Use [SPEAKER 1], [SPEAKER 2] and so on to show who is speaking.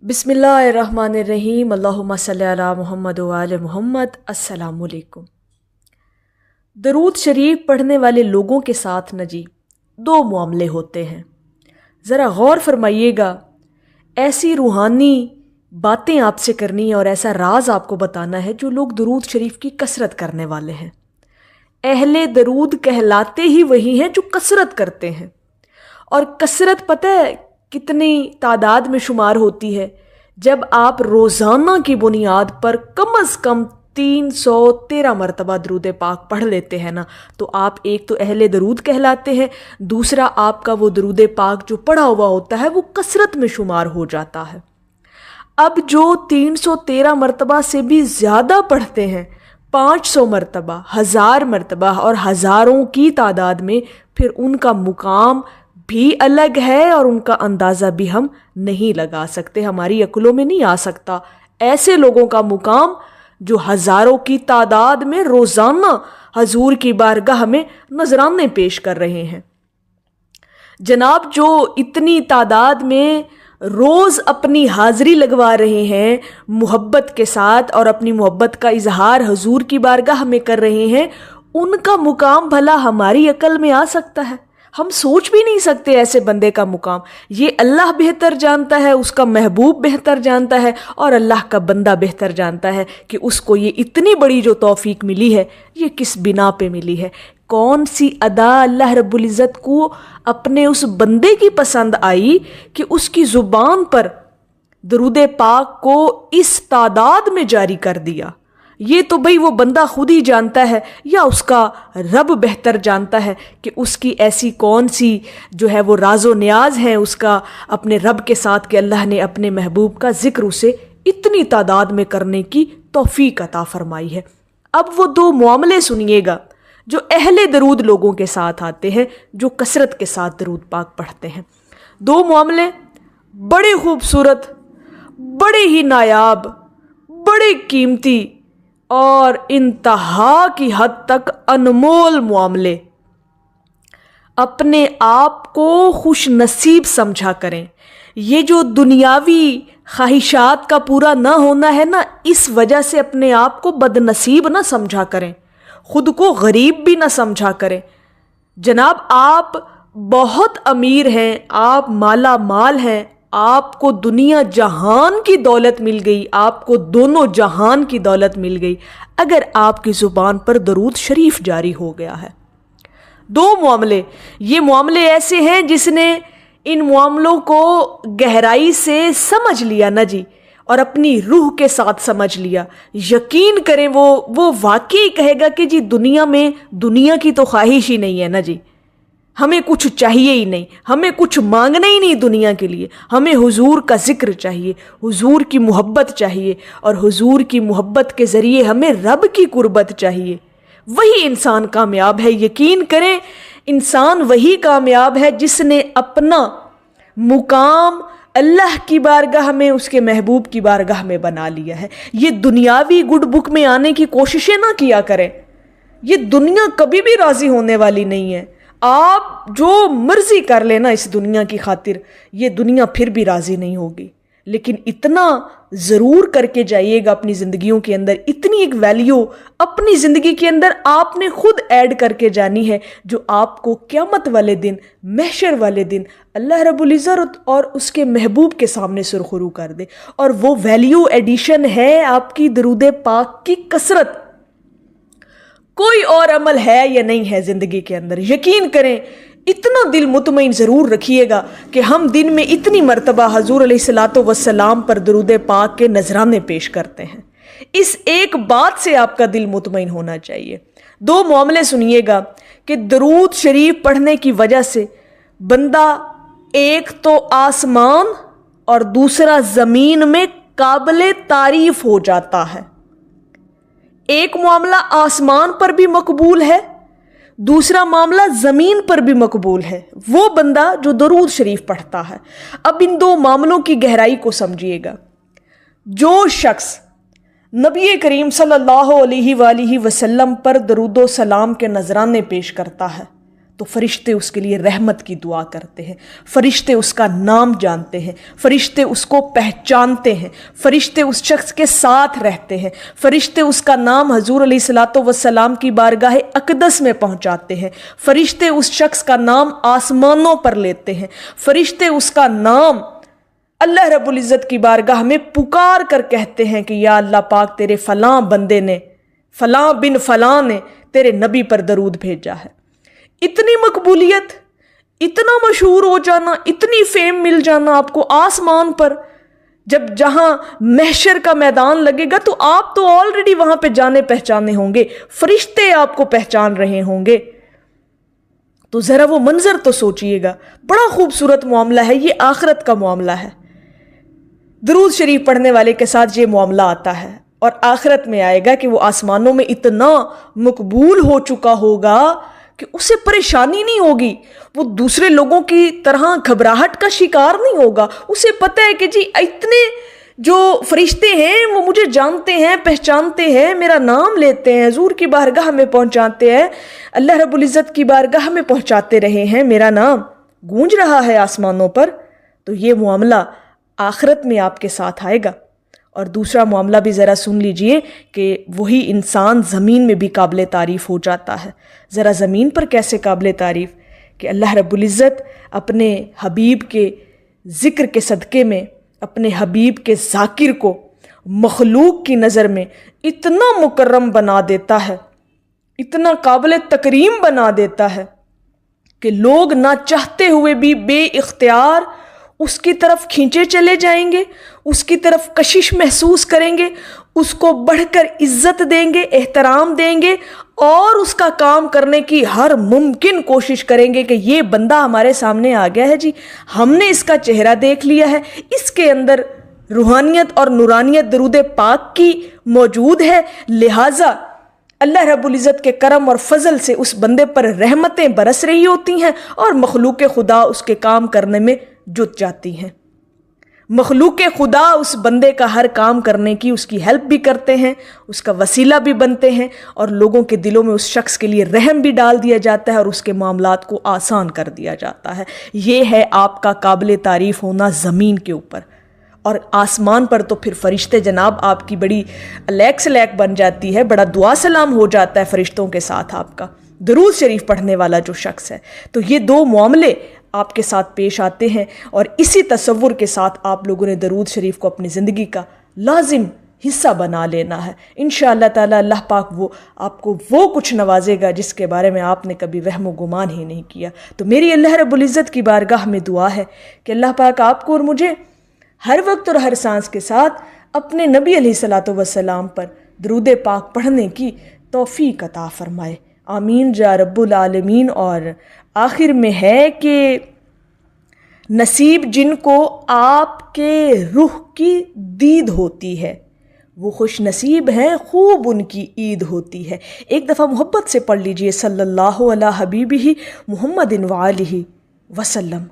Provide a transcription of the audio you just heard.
[SPEAKER 1] बिस्मिल्लाहिर्रहमानिर्रहीम अल्लाहुम्मा सल्ली अला मुहम्मद व आले मुहम्मद। अस्सलामु अलैकुम। दरूद शरीफ पढ़ने वाले लोगों के साथ न जी दो मामले होते हैं, ज़रा गौर फरमाइएगा। ऐसी रूहानी बातें आपसे करनी है और ऐसा राज आपको बताना है जो लोग दरूद शरीफ की कसरत करने वाले हैं। अहले दरूद कहलाते ही वही हैं जो कसरत करते हैं। और कसरत पता है कितनी तादाद में शुमार होती है? जब आप रोज़ाना की बुनियाद पर कम अज़ कम 313 मरतबा दरूद पाक पढ़ लेते हैं ना, तो आप एक तो अहले दरूद कहलाते हैं, दूसरा आपका वो दरूद पाक जो पढ़ा हुआ होता है वो कसरत में शुमार हो जाता है। अब जो 313 मरतबा से भी ज़्यादा पढ़ते हैं, 500 मरतबा, 1000 मरतबा और हज़ारों की तादाद में, फिर उनका मुकाम भी अलग है और उनका अंदाज़ा भी हम नहीं लगा सकते, हमारी अक्लों में नहीं आ सकता। ऐसे लोगों का मुकाम जो हज़ारों की तादाद में रोज़ाना हजूर की बारगाह में नजराने पेश कर रहे हैं। जनाब, जो इतनी तादाद में रोज़ अपनी हाज़री लगवा रहे हैं मोहब्बत के साथ और अपनी मोहब्बत का इजहार हजूर की बारगाह में कर रहे हैं, उनका मुकाम भला हमारी अकल में आ सकता है? हम सोच भी नहीं सकते ऐसे बंदे का मुकाम। ये अल्लाह बेहतर जानता है, उसका महबूब बेहतर जानता है और अल्लाह का बंदा बेहतर जानता है कि उसको ये इतनी बड़ी जो तौफीक मिली है ये किस बिना पे मिली है। कौन सी अदा अल्लाह रब्बुल इज़्ज़त को अपने उस बंदे की पसंद आई कि उसकी ज़ुबान पर दरूद पाक को इस तादाद में जारी कर दिया। ये तो भाई वो बंदा खुद ही जानता है या उसका रब बेहतर जानता है कि उसकी ऐसी कौन सी जो है वो राज़ो न्याज है उसका अपने रब के साथ कि अल्लाह ने अपने महबूब का ज़िक्र उसे इतनी तादाद में करने की तौफीक अता फरमाई है। अब वो दो मामले सुनिएगा जो अहले दरूद लोगों के साथ आते हैं, जो कसरत के साथ दरूद पाक पढ़ते हैं। दो मामले बड़े खूबसूरत, बड़े ही नायाब, बड़े कीमती और इंतहा की हद तक अनमोल मामले। अपने आप को खुश नसीब समझा करें। ये जो दुनियावी ख्वाहिशात का पूरा ना होना है ना, इस वजह से अपने आप को बदनसीब ना समझा करें, खुद को गरीब भी ना समझा करें। जनाब, आप बहुत अमीर हैं, आप माला माल हैं, आपको दुनिया जहान की दौलत मिल गई, आपको दोनों जहान की दौलत मिल गई अगर आपकी ज़ुबान पर दरूद शरीफ जारी हो गया है। दो मामले, ये मामले ऐसे हैं जिसने इन मामलों को गहराई से समझ लिया ना जी, और अपनी रूह के साथ समझ लिया। यकीन करें वो वाकई कहेगा कि जी दुनिया में दुनिया की तो ख्वाहिश ही नहीं है ना जी, हमें कुछ चाहिए ही नहीं, हमें कुछ मांगना ही नहीं दुनिया के लिए। हमें हुजूर का जिक्र चाहिए, हुजूर की मोहब्बत चाहिए और हुजूर की मोहब्बत के ज़रिए हमें रब की कुर्बत चाहिए। वही इंसान कामयाब है। यकीन करें, इंसान वही कामयाब है जिसने अपना मुकाम अल्लाह की बारगाह में, उसके महबूब की बारगाह में बना लिया है। ये दुनियावी गुड बुक में आने की कोशिशें ना किया करें। ये दुनिया कभी भी राज़ी होने वाली नहीं है। आप जो मर्जी कर लेना इस दुनिया की खातिर, ये दुनिया फिर भी राज़ी नहीं होगी। लेकिन इतना ज़रूर करके जाइएगा अपनी ज़िंदगियों के अंदर, इतनी एक वैल्यू अपनी ज़िंदगी के अंदर आपने खुद ऐड करके जानी है जो आपको क़यामत वाले दिन, महशर वाले दिन अल्लाह रब्बुल इज़्ज़त और उसके महबूब के सामने सुरखरू कर दे। और वो वैल्यू एडिशन है आपकी दरूद पाक की कसरत। कोई और अमल है या नहीं है ज़िंदगी के अंदर, यकीन करें इतना दिल मुतमईन ज़रूर रखिएगा कि हम दिन में इतनी मरतबा हजूर अलैहिस्सलातु वस्सलाम पर दरूद पाक के नजराने पेश करते हैं। इस एक बात से आपका दिल मुतमईन होना चाहिए। दो मामले सुनिएगा कि दरूद शरीफ पढ़ने की वजह से बंदा एक तो आसमान और दूसरा ज़मीन में काबिल तारीफ हो जाता है। एक मामला आसमान पर भी मकबूल है, दूसरा मामला ज़मीन पर भी मकबूल है, वो बंदा जो दरूद शरीफ पढ़ता है। अब इन दो मामलों की गहराई को समझिएगा। जो शख्स नबी करीम सल्लल्लाहु अलैहि वसल्लम पर दरूद सलाम के नजराने पेश करता है تو فرشتے اس کے لیے رحمت کی دعا کرتے ہیں، فرشتے اس کا نام جانتے ہیں، فرشتے اس کو پہچانتے ہیں، فرشتے اس شخص کے ساتھ رہتے ہیں، فرشتے اس کا نام حضور علیہ الصلاۃ والسلام کی بارگاہ اقدس میں پہنچاتے ہیں، فرشتے اس شخص کا نام آسمانوں پر لیتے ہیں، فرشتے اس کا نام اللہ رب العزت کی بارگاہ میں پکار کر کہتے ہیں کہ یا اللہ پاک تیرے فلاں بندے نے، فلاں بن فلاں نے تیرے نبی پر درود بھیجا ہے۔ اتنی مقبولیت، اتنا مشہور ہو جانا، اتنی فیم مل جانا آپ کو آسمان پر، جب جہاں محشر کا میدان لگے گا تو آپ تو آلریڈی وہاں پہ جانے پہچانے ہوں گے، فرشتے آپ کو پہچان رہے ہوں گے، تو ذرا وہ منظر تو سوچئے گا۔ بڑا خوبصورت معاملہ ہے یہ، آخرت کا معاملہ ہے۔ درود شریف پڑھنے والے کے ساتھ یہ معاملہ آتا ہے، اور آخرت میں آئے گا کہ وہ آسمانوں میں اتنا مقبول ہو چکا ہوگا کہ اسے پریشانی نہیں ہوگی، وہ دوسرے لوگوں کی طرح گھبراہٹ کا شکار نہیں ہوگا۔ اسے پتہ ہے کہ جی اتنے جو فرشتے ہیں وہ مجھے جانتے ہیں، پہچانتے ہیں، میرا نام لیتے ہیں، حضور کی بارگاہ میں پہنچاتے ہیں، اللہ رب العزت کی بارگاہ میں پہنچاتے رہے ہیں، میرا نام گونج رہا ہے آسمانوں پر۔ تو یہ معاملہ آخرت میں آپ کے ساتھ آئے گا۔ اور دوسرا معاملہ بھی ذرا سن لیجئے کہ وہی انسان زمین میں بھی قابل تعریف ہو جاتا ہے۔ ذرا زمین پر کیسے قابل تعریف کہ اللہ رب العزت اپنے حبیب کے ذکر کے صدقے میں اپنے حبیب کے ذاکر کو مخلوق کی نظر میں اتنا مکرم بنا دیتا ہے، اتنا قابل تکریم بنا دیتا ہے کہ لوگ نہ چاہتے ہوئے بھی بے اختیار اس کی طرف کھینچے چلے جائیں گے، اس کی طرف کشش محسوس کریں گے، اس کو بڑھ کر عزت دیں گے، احترام دیں گے، اور اس کا کام کرنے کی ہر ممکن کوشش کریں گے کہ یہ بندہ ہمارے سامنے آ گیا ہے جی، ہم نے اس کا چہرہ دیکھ لیا ہے، اس کے اندر روحانیت اور نورانیت درود پاک کی موجود ہے، لہٰذا اللہ رب العزت کے کرم اور فضل سے اس بندے پر رحمتیں برس رہی ہوتی ہیں، اور مخلوق خدا اس کے کام کرنے میں جٹ جاتی ہیں۔ مخلوق خدا اس بندے کا ہر کام کرنے کی اس کی ہیلپ بھی کرتے ہیں، اس کا وسیلہ بھی بنتے ہیں، اور لوگوں کے دلوں میں اس شخص کے لیے رحم بھی ڈال دیا جاتا ہے، اور اس کے معاملات کو آسان کر دیا جاتا ہے۔ یہ ہے آپ کا قابل تعریف ہونا زمین کے اوپر، اور آسمان پر تو پھر فرشتے جناب آپ کی بڑی لیک سے لیک بن جاتی ہے، بڑا دعا سلام ہو جاتا ہے فرشتوں کے ساتھ آپ کا، درود شریف پڑھنے والا جو شخص ہے۔ تو یہ دو معاملے آپ کے ساتھ پیش آتے ہیں، اور اسی تصور کے ساتھ آپ لوگوں نے درود شریف کو اپنی زندگی کا لازم حصہ بنا لینا ہے۔ انشاءاللہ تعالی اللہ پاک وہ آپ کو وہ کچھ نوازے گا جس کے بارے میں آپ نے کبھی وہم و گمان ہی نہیں کیا۔ تو میری اللہ رب العزت کی بارگاہ میں دعا ہے کہ اللہ پاک آپ کو اور مجھے ہر وقت اور ہر سانس کے ساتھ اپنے نبی علیہ الصلاۃ والسلام پر درود پاک پڑھنے کی توفیق عطا فرمائے، آمین یا رب العالمین۔ اور آخر میں ہے کہ نصیب جن کو آپ کے روح کی دید ہوتی ہے وہ خوش نصیب ہیں، خوب ان کی عید ہوتی ہے۔ ایک دفعہ محبت سے پڑھ لیجئے صلی اللہ علیہ حبیبہ محمد وآلہ وسلم۔